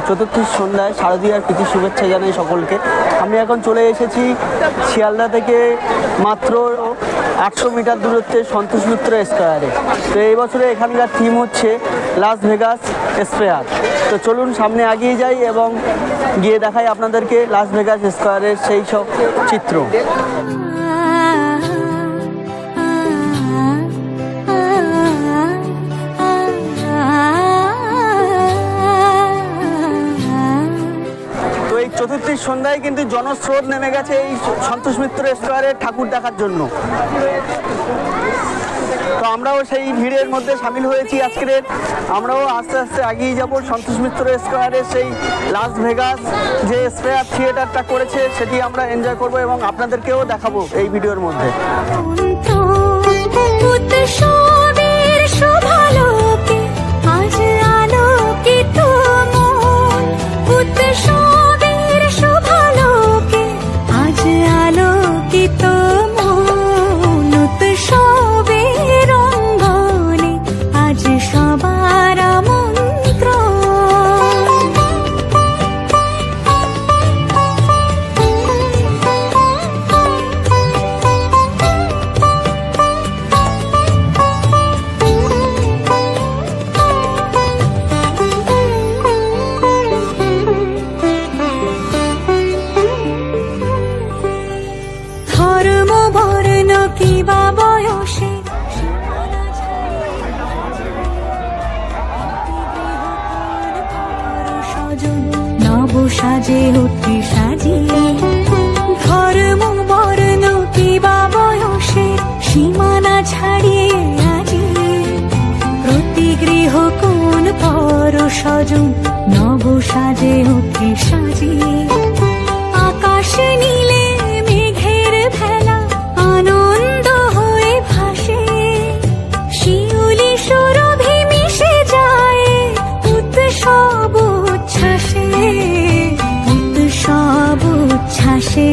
চতুর্থ সন্ধ্যায় শারদীয়ার প্রীতি শুভেচ্ছা জানাই সকলকে। আমি এখন চলে এসেছি শিয়ালদা থেকে মাত্র 800 মিটার দূরত্বে সন্তোষ মিত্র স্কোয়ারে। তো এই বছরে এখানকার থিম হচ্ছে লাস ভেগাস স্পেয়ার। তো চলুন সামনে এগিয়ে যাই এবং গিয়ে দেখাই আপনাদেরকে লাস ভেগাস স্কোয়ারের সেই সব চিত্র। চতুর্থী সন্ধ্যায় কিন্তু জনস্রোত নেমে গেছে এই সন্তোষ মিত্র স্কোয়ারে ঠাকুর দেখার জন্য। তো আমরাও সেই ভিড়ের মধ্যে সামিল হয়েছি আজকের। আমরাও আস্তে আস্তে এগিয়ে যাব সন্তোষ মিত্র স্কোয়ারে সেই লাস ভেগাস যে স্পেয়ার থিয়েটারটা করেছে সেটি আমরা এনজয় করব এবং আপনাদেরকেও দেখাবো এই ভিডিওর মধ্যে। সাজে উঠে সাজিয়ে ধর্ম বর্ণ কিবা বয়সে সীমানা ছাড়িয়ে আজি প্রতি গৃহ কোন পর স্বজন নব সাজে উঠে সাজিয়ে আকাশ নীলে মেঘের ভেলা আনন্দ হয়ে ভাসে শিউলি সুরভি মিশে যায় উৎসব উচ্ছ্বাসে উৎসব উচ্ছ্বাসে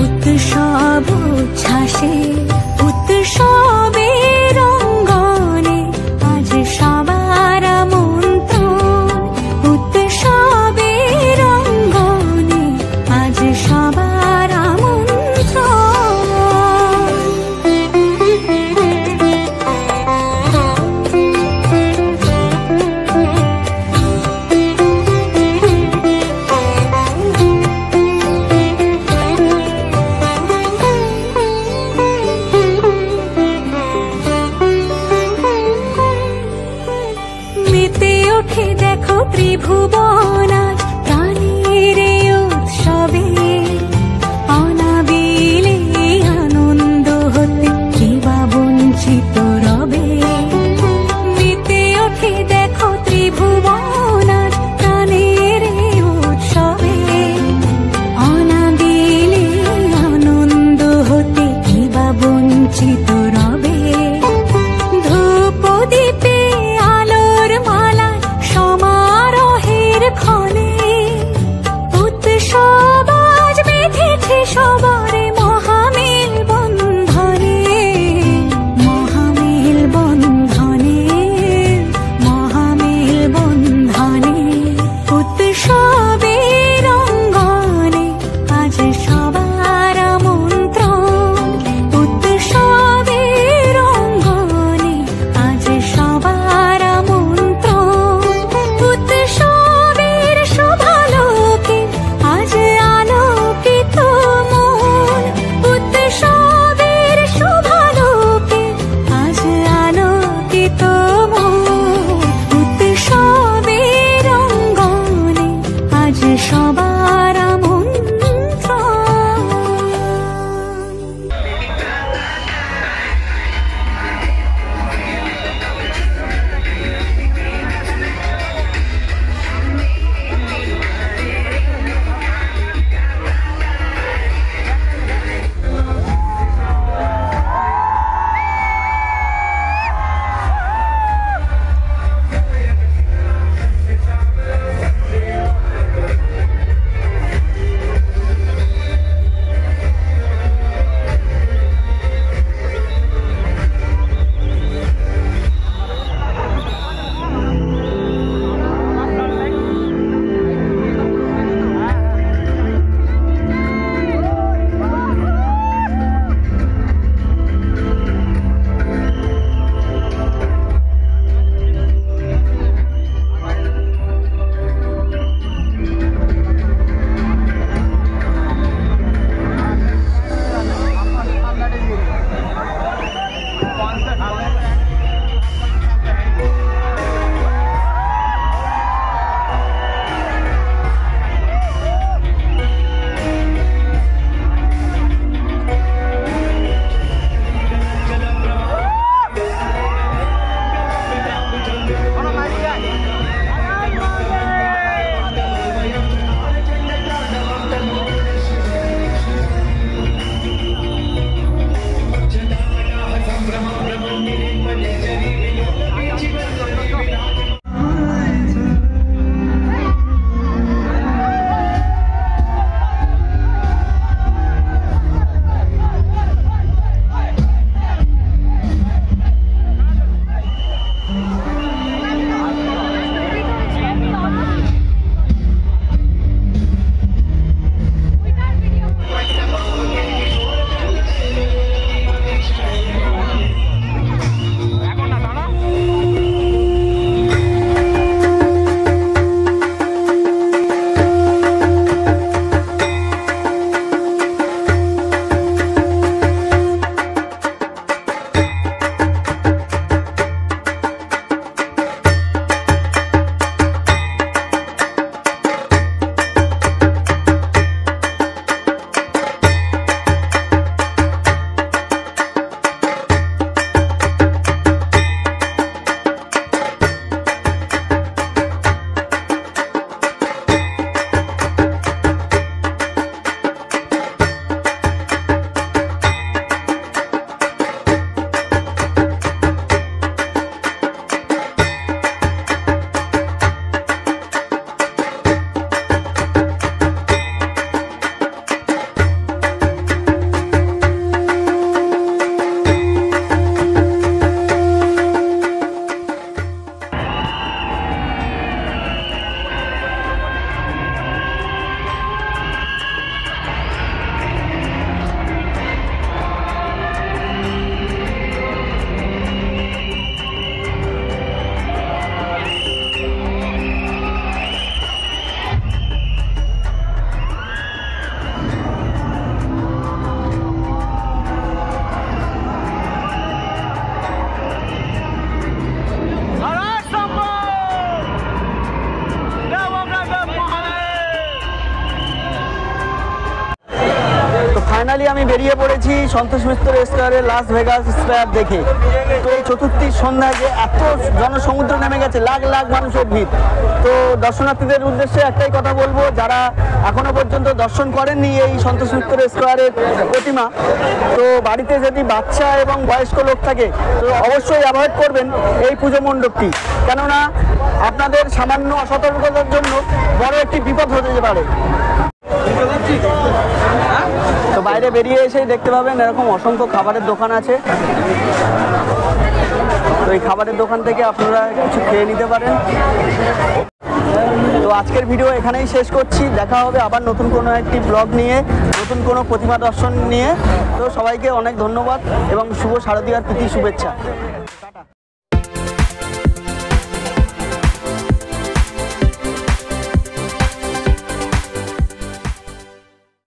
উৎসব উচ্ছ্বাসে উৎসবের রঙ্গনে আজ সবার আমন্ত্রণ উৎসবের রঙ্গনে আজ সবার আমন্ত্রণ। ফাইনালি আমি বেরিয়ে পড়েছি সন্তোষ মিত্র স্কোয়ারে লাস ভেগাস স্কোয়ার দেখে। তো এই চতুর্থীর সন্ধ্যায় যে এত জনসমুদ্র নেমে গেছে, লাখ লাখ মানুষের ভিড়। তো দর্শনার্থীদের উদ্দেশ্যে একটাই কথা বলবো, যারা এখনো পর্যন্ত দর্শন করেননি এই সন্তোষ মিত্র স্কোয়ারের প্রতিমা, তো বাড়িতে যদি বাচ্চা এবং বয়স্ক লোক থাকে তো অবশ্যই অ্যাভয়েড করবেন এই পুজো মণ্ডপটি, কেননা আপনাদের সামান্য অসতর্কতার জন্য বড় একটি বিপদ হতে পারে। তো বাইরে বেরিয়ে এসেই দেখতে পাবেন এরকম অসংখ্য খাবারের দোকান আছে। তো এই খাবারের দোকান থেকে আপনারা কিছু খেয়ে নিতে পারেন। তো আজকের ভিডিও এখানেই শেষ করছি, দেখা হবে আবার নতুন কোনো একটি ব্লগ নিয়ে, নতুন কোনো প্রতিমা দর্শন নিয়ে। তো সবাইকে অনেক ধন্যবাদ এবং শুভ শারদীয়ার প্রীতি শুভেচ্ছা।